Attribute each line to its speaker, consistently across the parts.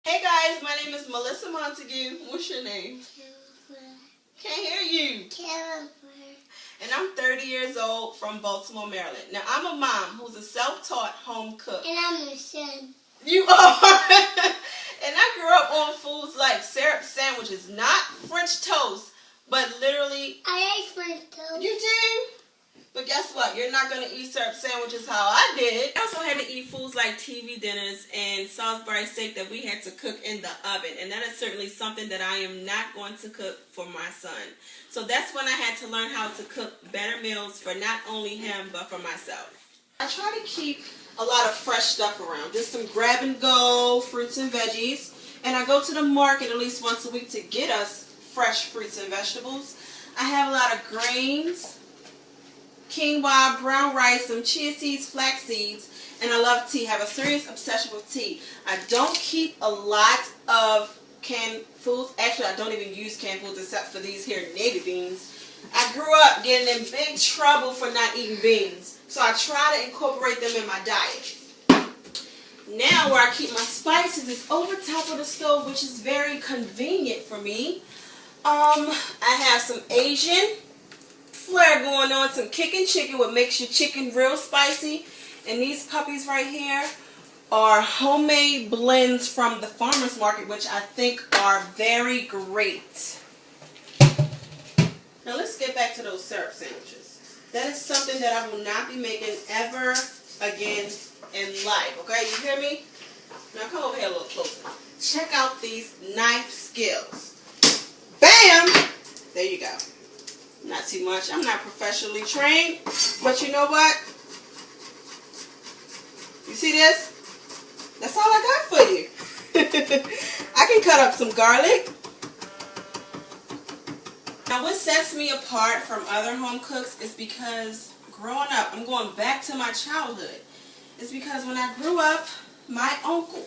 Speaker 1: Hey guys, my name is Melissa Montague. What's your name?
Speaker 2: Jennifer.
Speaker 1: Can't hear you.
Speaker 2: Jennifer.
Speaker 1: And I'm 30 years old from Baltimore, Maryland. Now I'm a mom who's a self-taught home cook.
Speaker 2: And I'm a son.
Speaker 1: You are. And I grew up on foods like syrup sandwiches, not French toast, but literally.
Speaker 2: I ate French toast.
Speaker 1: You do? But guess what? You're not going to eat syrup sandwiches how I did. I also had to eat foods like TV dinners and Salisbury steak that we had to cook in the oven. And that is certainly something that I am not going to cook for my son. So that's when I had to learn how to cook better meals for not only him, but for myself. I try to keep a lot of fresh stuff around. Just some grab and go fruits and veggies. And I go to the market at least once a week to get us fresh fruits and vegetables. I have a lot of grains. Quinoa, brown rice, some chia seeds, flax seeds, and I love tea. I have a serious obsession with tea. I don't keep a lot of canned foods. Actually, I don't even use canned foods except for these here navy beans. I grew up getting in big trouble for not eating beans, so I try to incorporate them in my diet. Now where I keep my spices is over top of the stove, which is very convenient for me. I have some Asian flair going on, some kicking chicken, what makes your chicken real spicy. And these puppies right here are homemade blends from the farmer's market, which I think are very great. Now let's get back to those syrup sandwiches. That is something that I will not be making ever again in life. Okay, you hear me? Now come over here a little closer. Check out these knife skills. Bam! There you go. Not too much. I'm not professionally trained, but you know what? You see this? That's all I got for you. I can cut up some garlic. Now what sets me apart from other home cooks is because growing up, I'm going back to my childhood. It's because when I grew up, my uncle,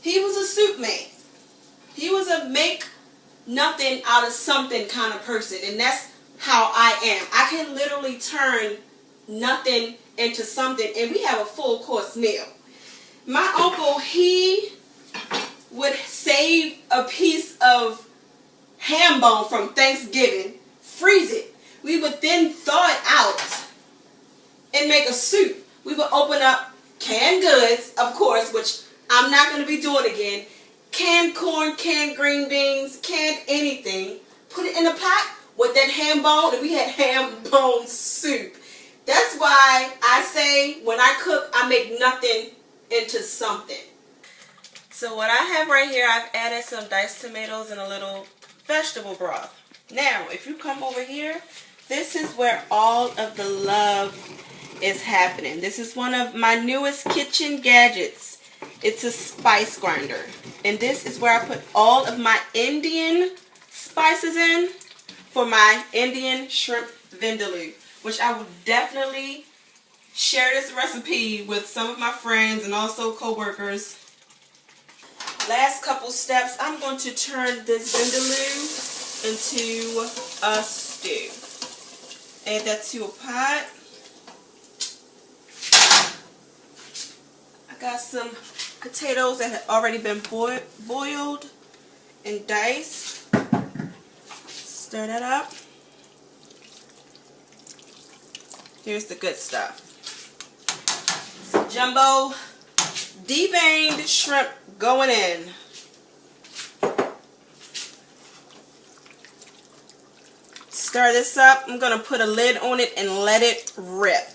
Speaker 1: he was a soup man. He was a make nothing out of something kind of person, and that's how I am. I can literally turn nothing into something, and we have a full course meal. My uncle, he would save a piece of ham bone from Thanksgiving, freeze it. We would then thaw it out and make a soup. We would open up canned goods, of course, which I'm not going to be doing again. Canned corn, canned green beans, canned anything. Put it in a pot with that ham bone, and we had ham bone soup. That's why I say when I cook, I make nothing into something. So what I have right here, I've added some diced tomatoes and a little vegetable broth. Now, if you come over here, this is where all of the love is happening. This is one of my newest kitchen gadgets. It's a spice grinder. And this is where I put all of my Indian spices in for my Indian shrimp vindaloo, which I will definitely share this recipe with some of my friends and also co-workers. Last couple steps, I'm going to turn this vindaloo into a stew. Add that to a pot. I got some potatoes that had already been boiled and diced. Stir that up. Here's the good stuff. Some jumbo deveined shrimp going in. Stir this up. I'm going to put a lid on it and let it rip.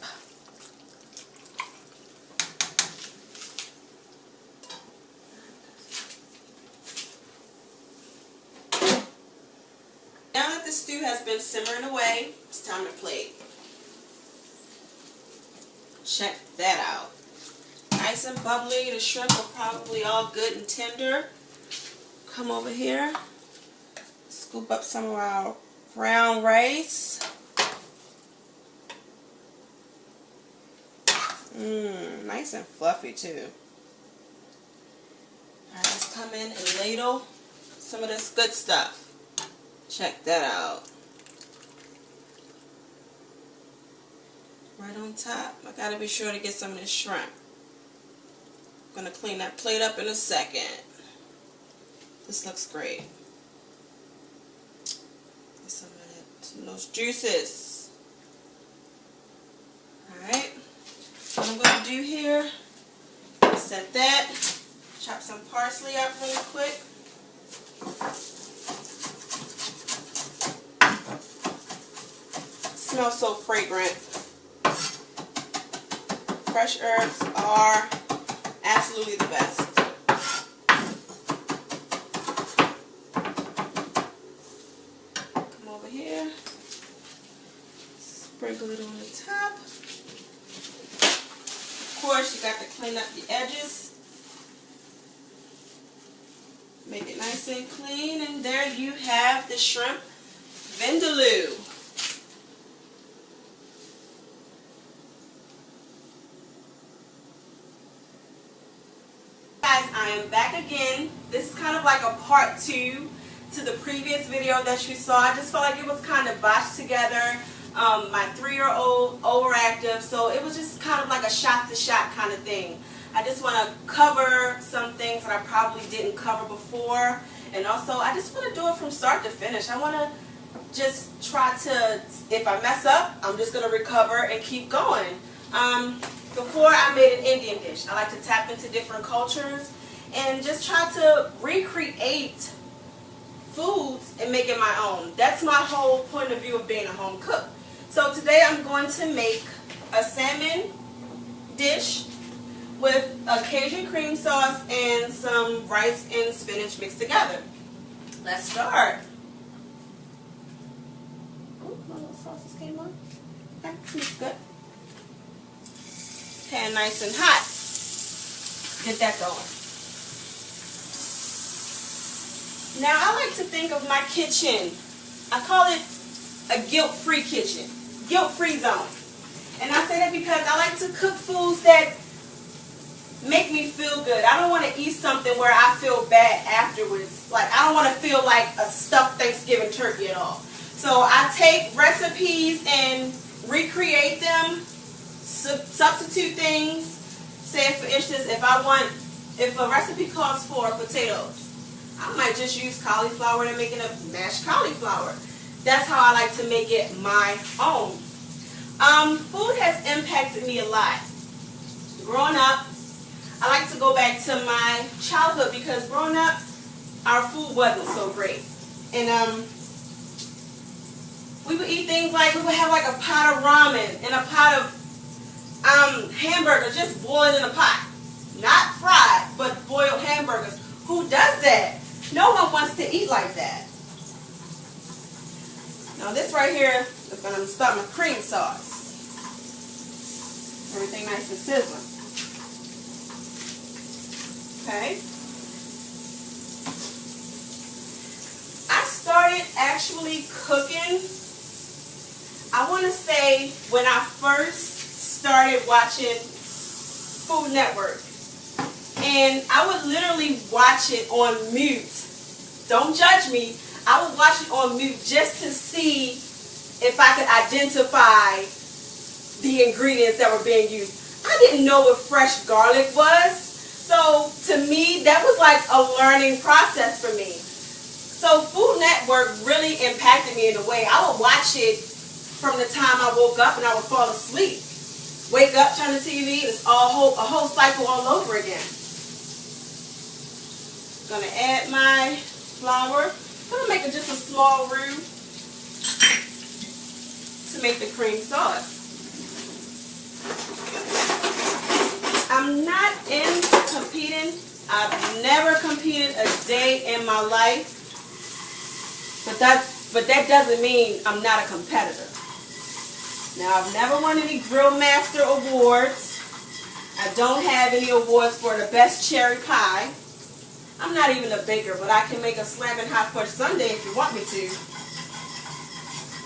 Speaker 1: Now that the stew has been simmering away, it's time to plate. Check that out. Nice and bubbly. The shrimp are probably all good and tender. Come over here. Scoop up some of our brown rice. Nice and fluffy too. Alright, let's come in and ladle some of this good stuff. Check that out. Right on top. I gotta be sure to get some of this shrimp. I'm gonna clean that plate up in a second. This looks great. Get some of those juices. Alright. What I'm going to do here, set that. Chop some parsley up really quick. Smells so fragrant. Fresh herbs are absolutely the best. Come over here. Sprinkle it on the top. Of course, you got to clean up the edges. Make it nice and clean, and there you have the shrimp vindaloo. Guys, I am back again. This is kind of like a part 2 to the previous video that you saw. I just felt like it was kind of botched together. My 3-year-old overactive, so it was just kind of like a shot-to-shot kind of thing. I just want to cover some things that I probably didn't cover before, and also I just want to do it from start to finish. I want to just try to, if I mess up, I'm just going to recover and keep going. Before I made an Indian dish, I like to tap into different cultures and just try to recreate foods and make it my own. That's my whole point of view of being a home cook. So today I'm going to make a salmon dish with a Cajun cream sauce and some rice and spinach mixed together. Let's start. Oh, my little sauces came on. Okay, that's good. Pan nice and hot. Get that going. Now I like to think of my kitchen, I call it a guilt-free kitchen, guilt-free zone. And I say that because I like to cook foods that make me feel good. I don't want to eat something where I feel bad afterwards. Like, I don't want to feel like a stuffed Thanksgiving turkey at all. So I take recipes and recreate them, substitute things. Say, for instance, if a recipe calls for potatoes, I might just use cauliflower and make it a mashed cauliflower. That's how I like to make it my own. Food has impacted me a lot. Growing up, I like to go back to my childhood because growing up, our food wasn't so great. And we would eat things like, we would have like a pot of ramen and a pot of hamburgers just boiled in a pot. Not fried, but boiled hamburgers. Who does that? No one wants to eat like that. Now this right here is going to start my cream sauce. Everything nice and sizzling. Okay. I started actually cooking, I want to say, when I first started watching Food Network. And I would literally watch it on mute. Don't judge me. I would watch it on mute just to see if I could identify the ingredients that were being used. I didn't know what fresh garlic was. So to me, that was like a learning process for me. So Food Network really impacted me in a way. I would watch it from the time I woke up and I would fall asleep. Wake up, turn the TV, it's a whole cycle all over again. Gonna add my flour. I'm gonna make it just a small roux to make the cream sauce. I'm not into competing. I've never competed a day in my life. But that doesn't mean I'm not a competitor. Now, I've never won any Grill Master awards. I don't have any awards for the best cherry pie. I'm not even a baker, but I can make a slamming hot fudge sundae if you want me to.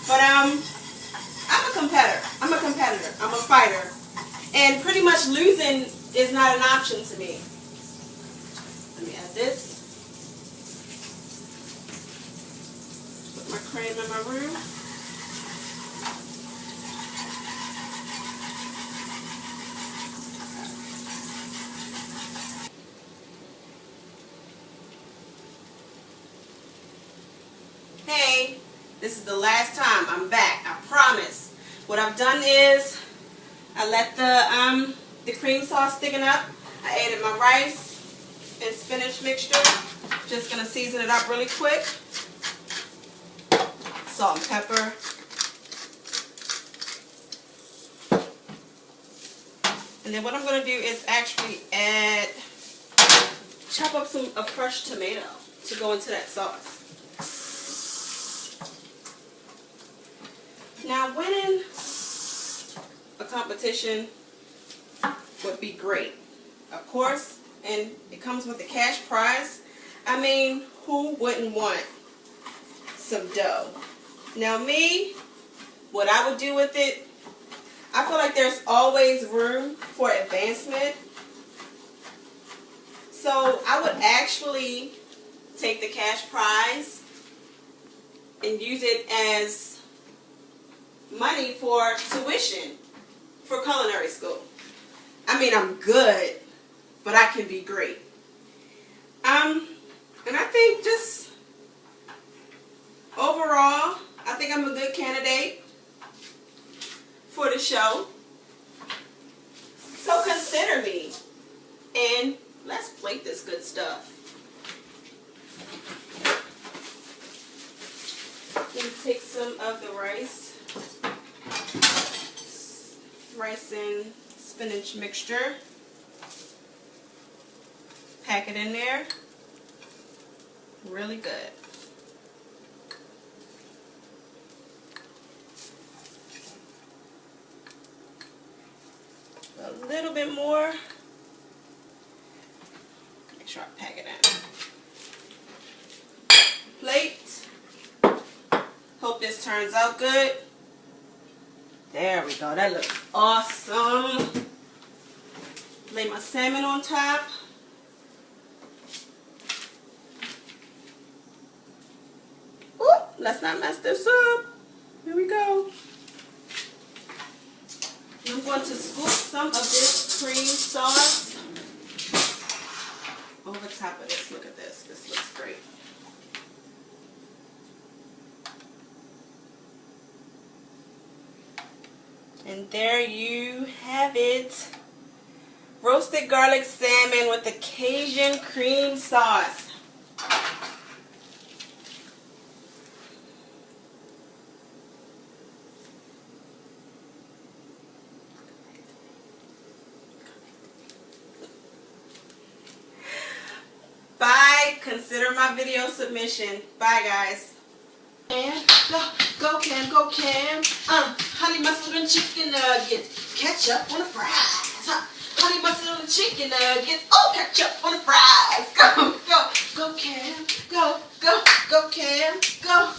Speaker 1: But I'm a competitor. I'm a fighter. And pretty much losing is not an option to me. Let me add this. Put my cream in my roux. hey, this is the last time. I'm back. I promise. What I've done is I let the cream sauce thicken up. I added my rice and spinach mixture. Just gonna season it up really quick. Salt and pepper. And then what I'm gonna do is actually chop up a fresh tomato to go into that sauce. Now, winning a competition would be great, of course, and it comes with a cash prize. I mean, who wouldn't want some dough? Now me, what I would do with it, I feel like there's always room for advancement. So I would actually take the cash prize and use it as money for tuition for culinary school. I mean, I'm good, but I can be great. And I think just overall, I think I'm a good candidate for the show. So consider me. And let's plate this good stuff. Let me take some of the rice and spinach mixture. Pack it in there. Really good. A little bit more. Make sure I pack it in. Plate. Hope this turns out good. There we go. That looks awesome. Lay my salmon on top. Ooh, let's not mess this up. Here we go. I'm going to scoop some of this cream sauce over top of this. Look at this. This looks great. And there you have it. Roasted garlic salmon with the Cajun cream sauce. Bye. Consider my video submission. Bye, guys. And go Cam, go Cam. Honey mustard and chicken nuggets, ketchup on the fries. Honey mustard on the chicken nuggets, oh, ketchup on the fries. Go Cam, go Cam, go Cam, go.